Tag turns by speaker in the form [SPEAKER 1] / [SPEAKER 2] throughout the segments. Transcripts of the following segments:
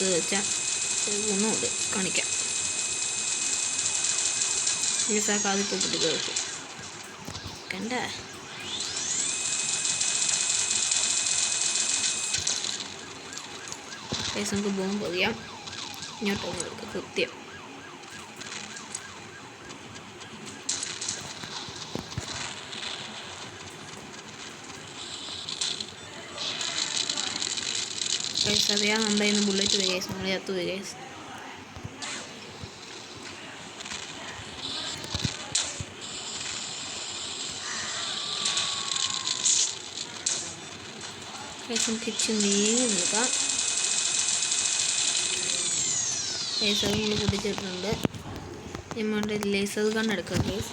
[SPEAKER 1] എടുത്ത് വെച്ചാൽ ഒന്നുകൂടെ കാണിക്കാം. ഈസാക്ക് അതിപ്പോൾ പൊട്ടിക്ക് വെക്കും കണ്ട. നമുക്ക് ബോംബ് പൊതിയാം. ഇങ്ങോട്ടൊന്ന് കൊടുക്കുക കൃത്യം. അറിയാം നമ്മുടെ ഇന്ന് ബുള്ളറ്റ് പോയി ഗൈസ്, നമ്മൾ ചത്തു പോയി ഗൈസ്. കിച്ചൺ നീങ്ങി നിൽക്കാം. ലേസർ നമ്മൾ പൊട്ടിച്ചിട്ടുണ്ട്. നമ്മുടെ ലേസർ കണ്ണെടുക്കാം ഗൈസ്.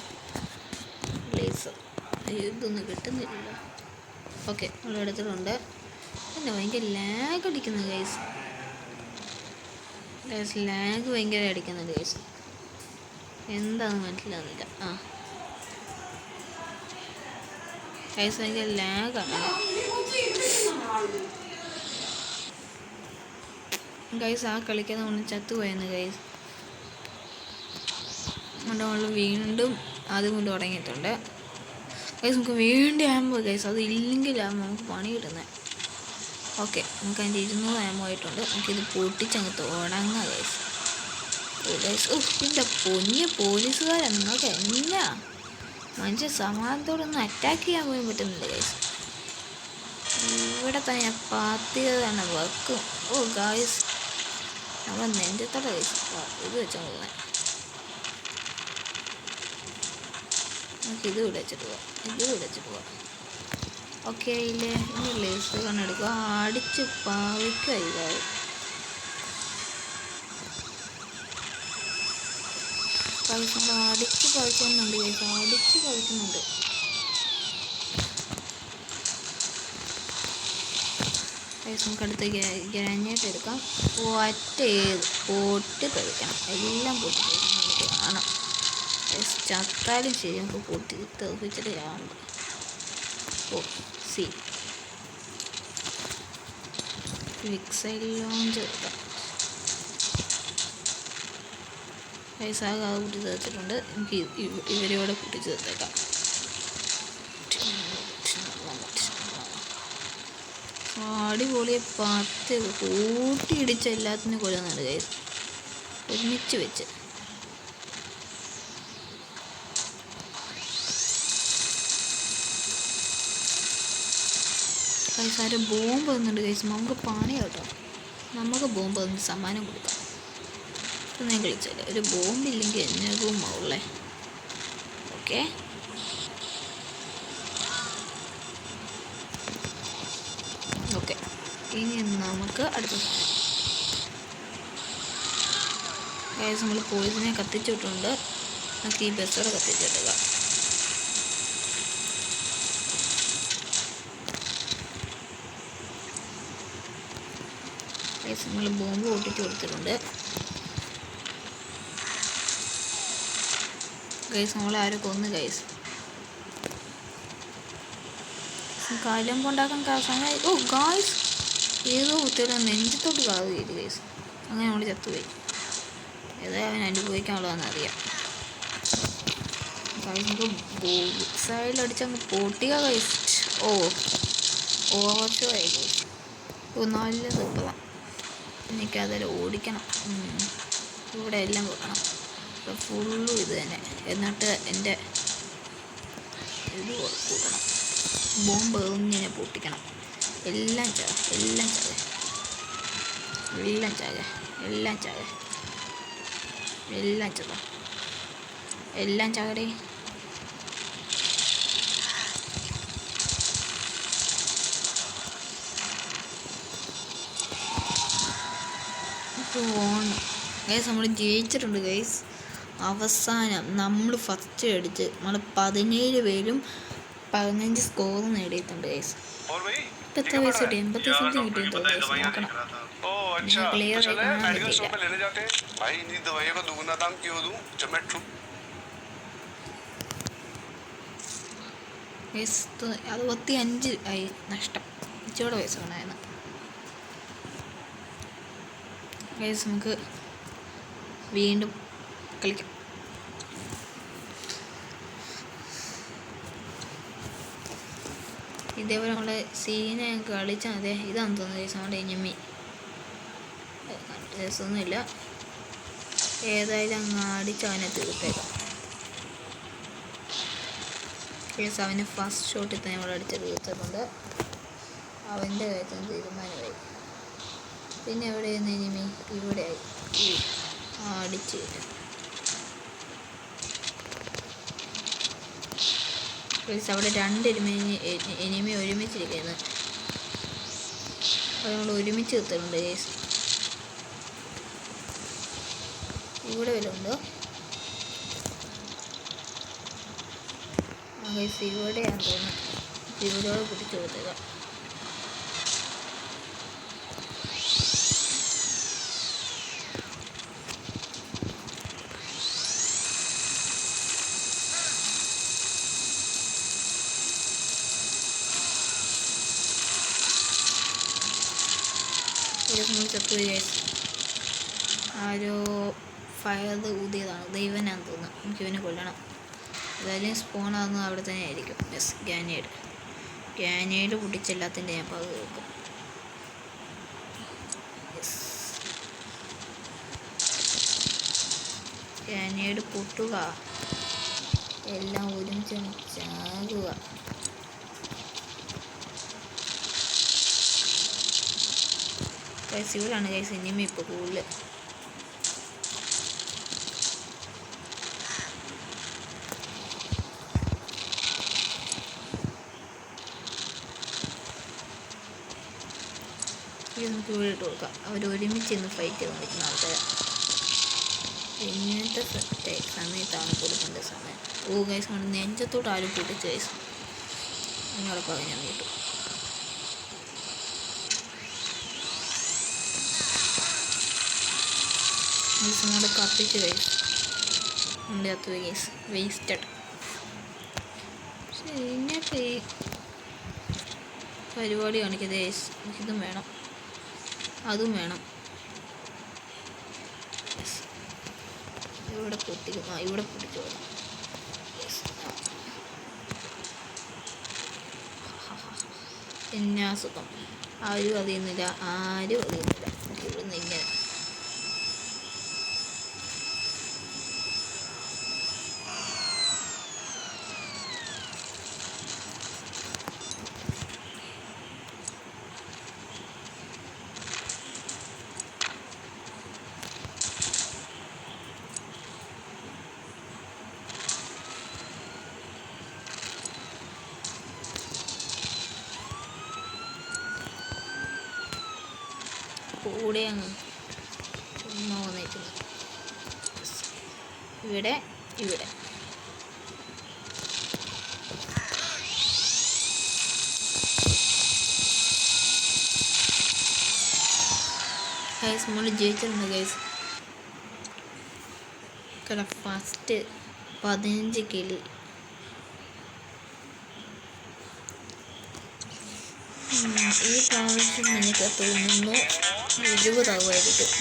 [SPEAKER 1] ലേസർ ഇതൊന്നും കിട്ടുന്നില്ല. ഓക്കെ നമ്മൾ എടുത്തിട്ടുണ്ട്. പിന്നെ ഭയങ്കര ലാഗ് അടിക്കുന്നു ഗൈസ്. ലാഗ് ഭയങ്കര അടിക്കുന്നുണ്ട് ഗൈസ്. എന്താണെന്ന് മനസ്സിലാവുന്നില്ല. ഗൈസ് ഭയങ്കര ലാഗാണ് ഗൈസ്. ആ കളിക്കാതെ കൊണ്ട് ചത്തുപോയെന്ന് ഗൈസ്. അതുകൊണ്ട് നമ്മൾ വീണ്ടും അതും കൊണ്ട് തുടങ്ങിയിട്ടുണ്ട് ഗൈസ്. നമുക്ക് വേണ്ടി ആകുമ്പോൾ ഗൈസ് അത് ഇല്ലെങ്കിലാണ് നമുക്ക് പണി കിട്ടുന്നത്. ഓക്കെ നമുക്ക് അതിൻ്റെ 200 ആമോ ആയിട്ടുണ്ട്. നമുക്കിത് പൊട്ടിച്ചങ്ങ് തുടങ്ങാം ഗൈസ്. ഗൈസ് ഇതിൻ്റെ പൊന്നിയ പോലീസുകാരെന്നൊക്കെ എന്നാ മനുഷ്യ സമാധാനത്തോടൊന്നും അറ്റാക്ക് ചെയ്യാൻ പോലും പറ്റുന്നില്ല ഗൈസ്. ഇവിടെ തന്നെ ഞാൻ പാത്തിയതാണ് വെക്കും. ഗൈസ് നമ്മൾ നെഞ്ചത്തോടെ ഗൈസ് ഇത് വെച്ചാൽ പോകുന്നത്. നമുക്കിത് വിടച്ചിട്ട് പോവാം. ഓക്കെ ഇല്ലേ. ഇനി ലേസ് കണ്ണെടുക്കുക. അടിച്ച് പാവിക്കുക. ഇതാവും അടിച്ച് പറിക്കുന്നുണ്ട് ഗൈസ്. അടിച്ച് പറിക്കുന്നുണ്ട്. ഗൈസ് നമുക്ക് അടുത്ത് ഗ്രാനൈറ്റ് എടുക്കാം. പൊട്ടി തെറിക്കണം. എല്ലാം പൊട്ടി തെറിക്കണം കാണാം. ചത്താലും ശരി നമുക്ക് പൊട്ടി തെറിപ്പിച്ചിട്ട് കാണും. സി മിക്സൈൽ ലോഞ്ച് എടുക്കാം. പൈസാകെ അത് കൂട്ടി ചേർത്തിട്ടുണ്ട്. എനിക്ക് ഇവരോടെ കൂട്ടി ചേർത്തേക്കാം. അടിപൊളിയെ പത്ത് കൂട്ടിയിടിച്ച എല്ലാത്തിനും കൊല്ലുന്നുണ്ട് കൈ ഒരുമിച്ച് വെച്ച്. കൈസാര് ബോംബ് വന്നിട്ടുണ്ട് കൈസ്. നമുക്ക് പണി കേട്ടോ. നമുക്ക് ബോംബ് വന്ന് സമ്മാനം കൊടുക്കാം. ഞാൻ കളിച്ചല്ലേ ഒരു ബോംബില്ലെങ്കിൽ എന്നതും ആവുള്ളേ. ഓക്കെ ഓക്കെ ഇനി നമുക്ക് അടുത്ത സാധനം ഗൈസ്. നമ്മൾ പോയിസിനെ കത്തിച്ചിട്ടുണ്ട്. നമുക്ക് ഈ ബസ്സോടെ കത്തിച്ചിട്ടുക. ഗൈസ് നമ്മൾ ബോംബ് പൊട്ടിച്ച് കൊടുത്തിട്ടുണ്ട്. ഗൈസ് നമ്മളെ ആരും കൊന്നു ഗൈസ്. കാലം കൊണ്ടാക്കാൻ സമയം. ഗായ്സ് ഏതോ കുത്തിയുടെ നെഞ്ചത്തോട്ട് കാവ് കയറി ഗൈസ്. അങ്ങനെ നമ്മൾ ചത്തുപോയി. ഏതായാലും അവൻ അനുഭവിക്കാനുള്ളതെന്ന് അറിയാം. ഗൈസ് നമുക്ക് സൈഡിലടിച്ചങ്ങ് പൊട്ടിയ ഗൈസ്. ഓവർഷോ ആയി ഗൈസ്. നല്ല സൂപ്പറാണ്. എനിക്കതിൽ ഓടിക്കണം. ഇവിടെ എല്ലാം വെക്കണം. ഫുള്ളും ഇത് തന്നെ. എന്നിട്ട് എൻ്റെ ഇത് കൂട്ടണം. ബോംബ് ഇങ്ങനെ പൊട്ടിക്കണം. എല്ലാം ചാകെ എല്ലാം ചാകടേ. ഗൈസ് നമ്മൾ ജയിച്ചിട്ടുണ്ട് ഗൈസ്. അവസാനം നമ്മൾ ഫസ്റ്റ് അടിച്ച് നമ്മൾ 17 പേരും 15 സ്കോർ നേടിയിട്ടുണ്ട് ഗൈസ്. ഇപ്പം എത്ര വയസ്സ് കിട്ടി? 80 സംതിങ് കിട്ടിയിട്ടുണ്ട് ഗൈസ്. നോക്കണം ക്ലിയർ ആയി കാണാൻ പറ്റില്ല. ഗൈസ് 65 ആയി നഷ്ടം. ഇച്ചിരി വയസ്സ് കാണായിരുന്നു. ഗൈസ് നമുക്ക് വീണ്ടും കളിക്കാം. ഇതേപോലെ നമ്മളെ സീനെ കളിച്ചാൽ മതി. ഇതാണെന്ന് തോന്നുന്നു ഗൈസ് നമ്മുടെ എനിമി. രസമൊന്നുമില്ല. ഏതായാലും അങ്ങ് അടിച്ച് അവനെ തീർത്തേക്കാം. ഗൈസ് അവന് ഫസ്റ്റ് ഷോട്ടിൽ തന്നെ നമ്മൾ അടിച്ച് തീർത്തിട്ടുണ്ട്. അവൻ്റെ കാര്യത്തിൽ തീരുമാനമായി. പിന്നെ എവിടെയായിരുന്നു എനിമി? ഇവിടെയായി. അടിച്ച് കിട്ടും. അവിടെ രണ്ട് എനിമി ഒരുമിച്ചിരിക്കുന്നത്. അത് നമ്മൾ ഒരുമിച്ച് എത്തുന്നുണ്ട് ഗൈസ്. ഇവിടെ വല്ല ഉണ്ടോ? ഗൈസ് ഇവിടെയാണെന്ന് തോന്നുന്നു. ഇവിടെയോടെ പിടിച്ചു കൊടുത്തേക്കാം. ചത്തു ഗൈസ്. ആരോ ഫയർ ഊതിയതാണ്. ദൈവനാന്ന് തോന്നുന്നു. നമുക്കിവനെ കൊല്ലണം. ഏതായാലും സ്പോൺ ആകുന്നത് അവിടെ തന്നെ ആയിരിക്കും. യെസ്, ഗ്യാനേഡ് പൊട്ടിച്ചെല്ലാത്തിൻ്റെ ഞാൻ പകുതി വെക്കും. ഗ്യാനേഡ് പൊട്ടുക, എല്ലാം ഒരുമിച്ച് ചാകുക. ഗൈസ് ഇവിടാണ് ഗൈസ് ഇനിമി ഇപ്പോൾ കൂടുതൽ. നമുക്ക് ഇവിടെ ഇട്ട് കൊടുക്കാം. അവർ ഒരുമിച്ച് ഇന്ന് ഫൈറ്റ് ചെയ്ത് നിൽക്കുന്ന ആൾക്കാർ. ഇങ്ങനത്തെ സമയത്താണ് കൊടുക്കേണ്ട സമയം. ഓ ഗൈസ് കൊണ്ട് നെഞ്ചത്തോട്ട് ആരും പൊട്ടിച്ച് ഗൈസ്. ഉറപ്പാകെ ഞാൻ കിട്ടും. ഗൈസ് അങ്ങോട്ട് കത്തിച്ച് ഗൈസ്. ഉണ്ട് കത്ത് ഗൈസ്. വേസ്റ്റഡ്. പക്ഷേ ഇങ്ങനത്തെ ഈ പരിപാടി കാണിക്കുന്നത് ഗൈസ്. എനിക്കിതും വേണം, അതും വേണം. ഇവിടെ പൊട്ടിക്കും. ഇവിടെ പൊട്ടിച്ചു പോകാം. എന്നാ സുഖം. ആരും അറിയുന്നില്ല, ആരും അറിയുന്നില്ല. ഇവിടുന്ന് ഇങ്ങനെ കൂടെ അങ്ങ് ചുമ്മാ വന്നിരിക്കുന്നു. ഇവിടെ ഗൈസ് നമ്മൾ ജയിച്ചിട്ടുണ്ട് ഗൈസ്. ഫസ്റ്റ് 15 കിലി. ഈ പ്രാവശ്യം എനിക്ക് തോന്നുന്നു 20 ആകുമായിരിക്കും.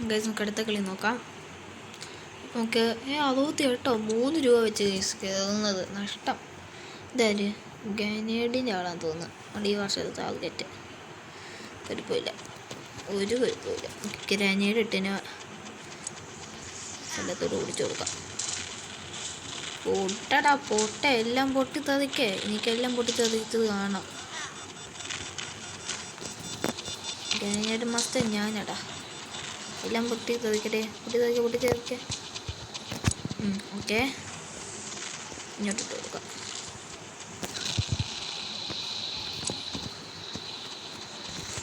[SPEAKER 1] ഗൈസ് നമുക്ക് അടുത്ത കളി നോക്കാം. നമുക്ക് 68 3 രൂപ വെച്ച് ഗൈസ് കയറുന്നത് നഷ്ടം. ഇതാര്? ഗ്രാനേഡിൻ്റെ ആളാന്ന് തോന്നുന്നു. അതുകൊണ്ട് ഈ വർഷത്തെ ടാർഗറ്റ് കുഴപ്പമില്ല, ഒരു കുഴപ്പമില്ല. ഗ്രാനേഡ് ഇട്ടിന് എല്ലാത്തോടും ഓടിച്ചു കൊടുക്കാം. പൊട്ട എല്ലാം പൊട്ടി തതിക്കേ. എനിക്കെല്ലാം പൊട്ടി തതിച്ചത് കാണാം. ഗ്രാനേഡ് മാസ്റ്റർ ഞാനടാ. എല്ലാം പൊട്ടി തതിക്കട്ടെ. പൊട്ടി തതിക്കേ. ഓക്കെ, ഇങ്ങോട്ടിട്ട് കൊടുക്കാം.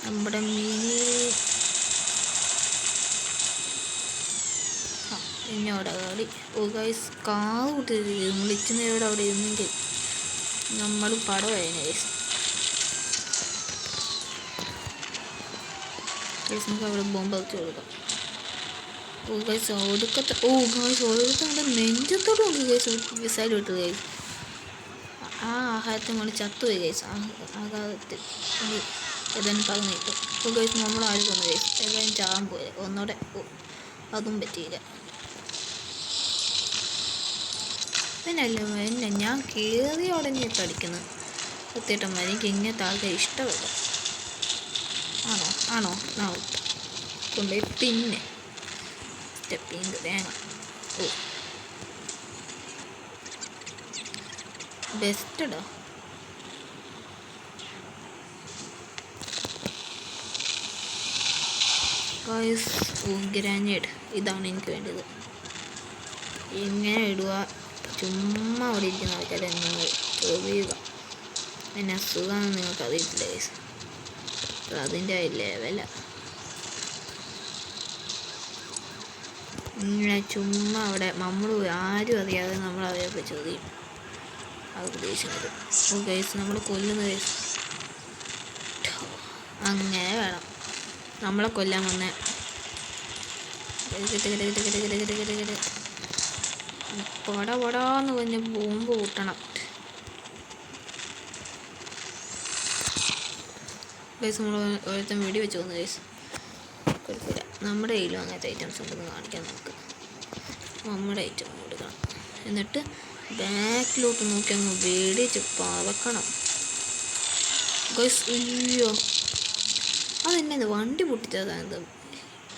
[SPEAKER 1] നമ്മുടെ മിനി എന്നോടെ കളി. ഓ ഗൈസ് കാറ് കൂട്ടി നമ്മൾ ഇച്ചിരി നേരം അവിടെ ഇരുന്നെങ്കിൽ നമ്മൾ പടമായിരുന്നു ഗൈസ്. ഗൈസ് നമുക്ക് അവിടെ ബോംബ് വെച്ച് കൊടുക്കാം. ഓ ഗൈസ് ഒടുക്കത്തെ നമ്മുടെ നെഞ്ചത്തോടും ഉണ്ട് ഗൈസ് മിസൈൽ വിട്ടത് ഗൈസ്. ആ ആഹാരത്തിൽ നമ്മൾ ചത്തുപോയി ഗൈസ്. ആഘാതത്തിൽ നമ്മൾ ഏതായാലും പറഞ്ഞു കിട്ടും. അപ്പോൾ ഗൈസ് നമ്മൾ ആരും കൊന്നു ഗൈസ്. ഏതായാലും ചാകാൻ പോയത് ഒന്നോടെ. അതും പറ്റിയില്ല. പിന്നെ ഞാൻ കയറിയ ഉടനെ അടിക്കുന്നത് സത്യമായിട്ടും എനിക്ക് ഇങ്ങനത്തെ ആൾക്കാർ ഇഷ്ടമല്ല. ആണോ കൊണ്ടുപോയി പിന്നെ സ്റ്റെപ്പിങ് തേങ്ങ. ഓ ബെസ്റ്റഡോ. ഗ്രാനേഡ് ഇതാണ് എനിക്ക് വേണ്ടത്. ഇങ്ങനെ ഇടുക. ചുമ്മാ അവിടെ ഇരിക്കുന്ന ആൾക്കാരെ നിങ്ങൾ ചോദിക്കുക. പിന്നെ അസുഖമാണെന്ന് നിങ്ങൾക്ക് അറിയത്തില്ല ഗൈസ്. അതിൻ്റെ ലെവല ഇങ്ങനെ ചുമ്മാ അവിടെ നമ്മൾ ആരും അറിയാതെ നമ്മളറിയാതെ ചോദ്യം അത് ഉദ്ദേശിക്കുന്നത്. ഓ ഗൈസ് നമ്മൾ കൊല്ലുന്ന ഗൈസ് അങ്ങനെ വേണം നമ്മളെ കൊല്ലാൻ വന്നേ. പടാന്ന് പറഞ്ഞ് ബോംബ് കൂട്ടണം ഗൈസ്. നമ്മൾ ഓരോരുത്തൻ വെടി വെച്ച് പോകുന്നു ഗൈസ്. കുഴപ്പമില്ല. നമ്മുടെ കയ്യിലും അങ്ങനത്തെ ഐറ്റംസ് ഉണ്ടെന്ന് കാണിക്കാം നമുക്ക്. നമ്മുടെ ഐറ്റം കൊടുക്കണം. എന്നിട്ട് ബാക്കിലോട്ട് നോക്കി അങ്ങ് വെടിച്ച് പറക്കണം ഗൈസ്. അയ്യോ അതെന്നെ വണ്ടി പൊട്ടിച്ചത്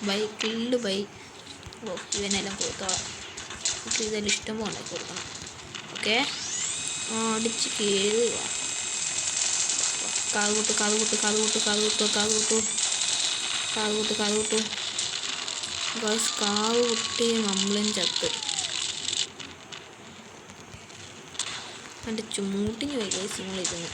[SPEAKER 1] ബൈക്കിൽ ഓ ഇവനെല്ലാം കൊടുത്തോളാം. നമുക്ക് ഇതെല്ലാം ഇഷ്ടം പോലെ ഉണ്ടാക്കി കൊടുക്കണം. ഓക്കെ അടിച്ച് കയറുക. കാതുകൂട്ട് ഗൈസ്. കാതുകുട്ടി നമ്മളും ചത്ത് എൻ്റെ ചൂട്ടിന് പോയി ഗൈസ്. നമ്മളിരുന്ന്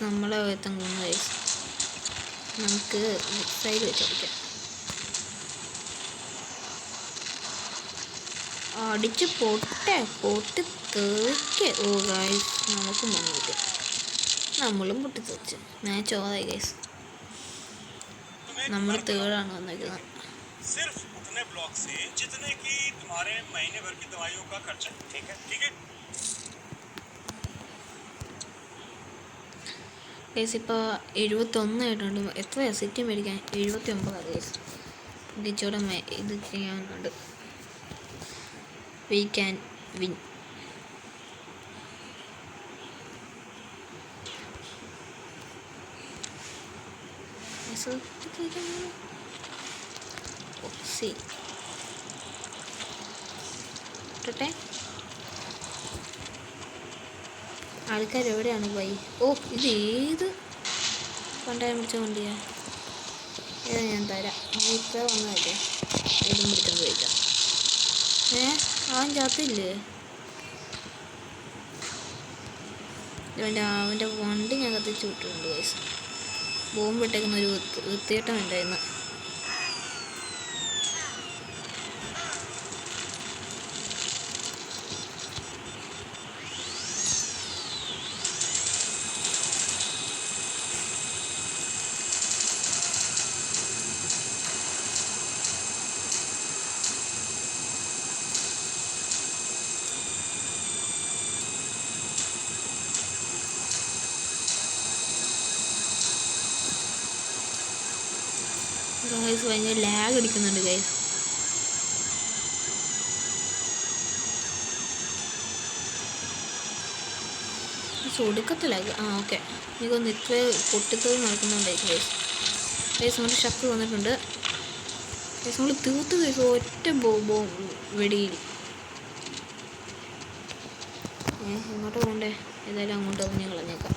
[SPEAKER 1] നമ്മളെ ഒരുത്തം കൊന്നു ഗൈസ്. നമുക്ക് സൈഡ് വെച്ചടിക്കാം. അടിച്ച് പൊട്ടി തെറിക്ക്. ഓ ഗൈസ് നമുക്കും വന്നു കിട്ടും. നമ്മളും പൊട്ടി തെറിച്ച്. ഞാൻ ചോദായി ഗൈസ്. നമ്മൾ തേർഡാണ് വന്നിരിക്കുന്നത്. ഗൈസ് ഇപ്പോൾ 71 ആയിട്ടുണ്ട്. എത്രയാണ് സിറ്റി മേടിക്കാൻ? 79 ഗൈസ്. ഗിച്ചോടെ ഇത് ചെയ്യാനുണ്ട്. We can win. ആൾക്കാർ എവിടെയാണ് പോയി? ഓ ഇത് ഏത് പണ്ടായം പിടിച്ച വണ്ടിയാ? ഏതാ ഞാൻ തരാം. ഇത്ര വന്നതല്ലേ ഇതും പിടിച്ചോണ്ട് പോയിക്കാം. അവൻ ചാത്തില്ലേ? അവൻ്റെ വണ്ടി ഞാൻ കത്തിച്ച് വിട്ടിട്ടുണ്ട് ഗൈസ്. ബോംബ് ഇട്ടേക്കുന്ന ഒരു വൃത്തികെട്ടം ഉണ്ടായിരുന്നു. ഗൈസ് ഭയങ്കര ലാഗ് അടിക്കുന്നുണ്ട് ഗൈസ്. ഒടുക്കത്തിലാഗ്. ഓക്കെ എനിക്കൊന്ന് ഇത്ര പൊട്ടിത്തത് നടക്കുന്നുണ്ടായിരിക്കും ഗൈസ്. ഗൈസ് നമ്മുടെ ഷക്ക് വന്നിട്ടുണ്ട് ഗൈസ്. നമ്മൾ തീർത്ത് ഗൈസ് ഒറ്റ വെടിയിൽ. എങ്ങോട്ട് പോകണ്ടേ? ഏതായാലും അങ്ങോട്ട് ഒന്ന് കളഞ്ഞേക്കാം.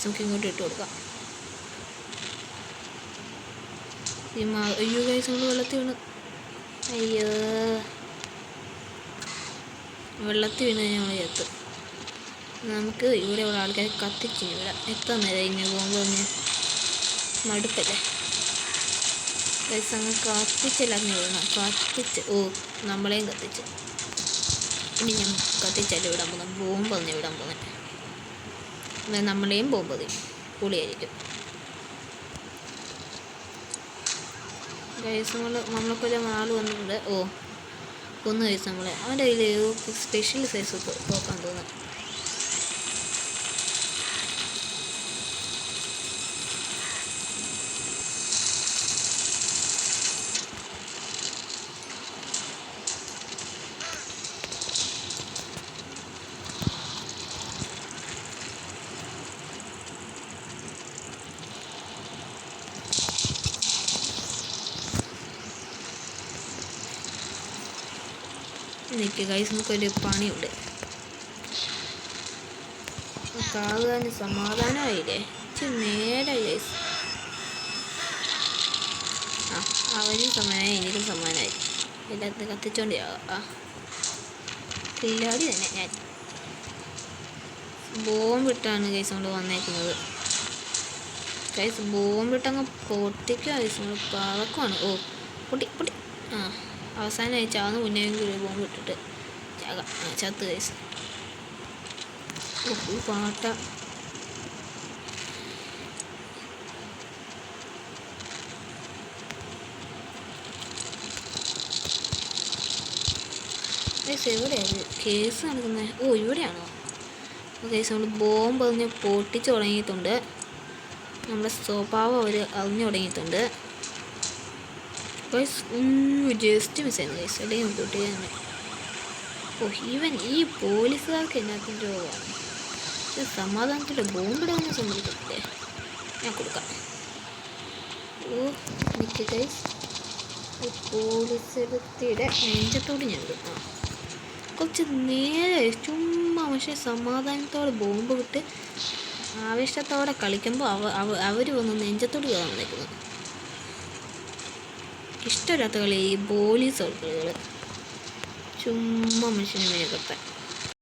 [SPEAKER 1] നമുക്ക് ഇങ്ങോട്ട് ഇട്ട് കൊടുക്കാം. അയ്യോ ഗൈസ് നമ്മൾ വെള്ളത്തിൽ വീണ്. അയ്യോ വെള്ളത്തിൽ വീണ് കഴിഞ്ഞാൽ നമ്മൾ ചത്ത്. നമുക്ക് ഇവിടെ ഉള്ള ആൾക്കാരെ കത്തിച്ച് ഇവിടെ എത്ര നേരം ഇങ്ങനെ പോകുമ്പോൾ ഒന്ന് മടുപ്പല്ലേ ഗൈസ്. അങ്ങ് കത്തിച്ചെല്ലാം വിടണം. കത്തിച്ച് നമ്മളെയും കത്തിച്ച്. ഇനി ഞാൻ കത്തിച്ചല്ലേ വിടാൻ പോകുന്നത്, ബോംബ് തന്നെ വിടാൻ പോകുന്നത്. നമ്മളെയും ബോംബ് പൊളിയായിരിക്കും ഗൈസ്. നമ്മളൊക്കെ ആൾ വന്നിട്ടുണ്ട്. ഒന്ന് ഗൈസ് നമ്മളെ അവൻ്റെ കയ്യിൽ സ്പെഷ്യൽ സൈസ് നോക്കാൻ തോന്നുന്നു. നിൽക്കുക ഗൈസ്, നമുക്കൊരു പണിയുണ്ട്. കാകാന് സമാധാനമായില്ലേ? നേരായി ഗൈസ്. അവനും സമാധാനമായി, എനിക്കും സമാധാനമായി. എല്ലാത്തിനും കത്തിച്ചോണ്ടേ കില്ലാടി തന്നെ. ഞാൻ ബോംബിട്ടാണ് ഗൈസ് കൊണ്ട് വന്നേക്കുന്നത്. ഗൈസ് ബോംബിട്ടങ്ങ് പൊട്ടിക്കുക ഗൈസ്. നമ്മൾ പറക്കുവാണ്. പൊട്ടി പൊട്ടി. അവസാനമായി ചാന്ന് മുന്നേങ്കിൽ ബോംബ് ഇട്ടിട്ട് ചത്ത് ഗൈസ്. പാട്ട ഗൈസ് എവിടെയാണ് കേസ് നടക്കുന്നത്? ഇവിടെയാണോ ഗൈസ്? നമ്മൾ ബോംബ് അറിഞ്ഞ് പൊട്ടിച്ച് തുടങ്ങിയിട്ടുണ്ട്. നമ്മുടെ സ്വഭാവം അവർ അറിഞ്ഞു തുടങ്ങിയിട്ടുണ്ട് ഗൈസ്. Just മിസ്സായിരുന്നു guys. അല്ലെങ്കിൽ തൊട്ടി തന്നെ. ഈവൻ ഈ പോലീസുകാർക്ക് എന്നാത്തിൻ്റെ രോഗമാണ്. സമാധാനത്തിൻ്റെ ബോംബിടാന്ന് സമ്മതിക്കത്തില്ലേ? ഞാൻ കൊടുക്കാം. നിൽക്ക് ഗൈസ്. പോലീസെടുത്തിടെ നെഞ്ചത്തോട് ഞാൻ ഇടും. കുറച്ച് നേരെ ചുമ്മാ പക്ഷേ സമാധാനത്തോടെ ബോംബ് വിട്ട് ആവേശത്തോടെ കളിക്കുമ്പോൾ അവർ വന്ന് നെഞ്ചത്തോട് കയറാൻ നിൽക്കുന്നത്. ഇഷ്ടമില്ലാത്ത കളി ഈ പോലീസ് കളികൾ. ചുമ്മാ മനുഷ്യനെ മേക്കത്തെ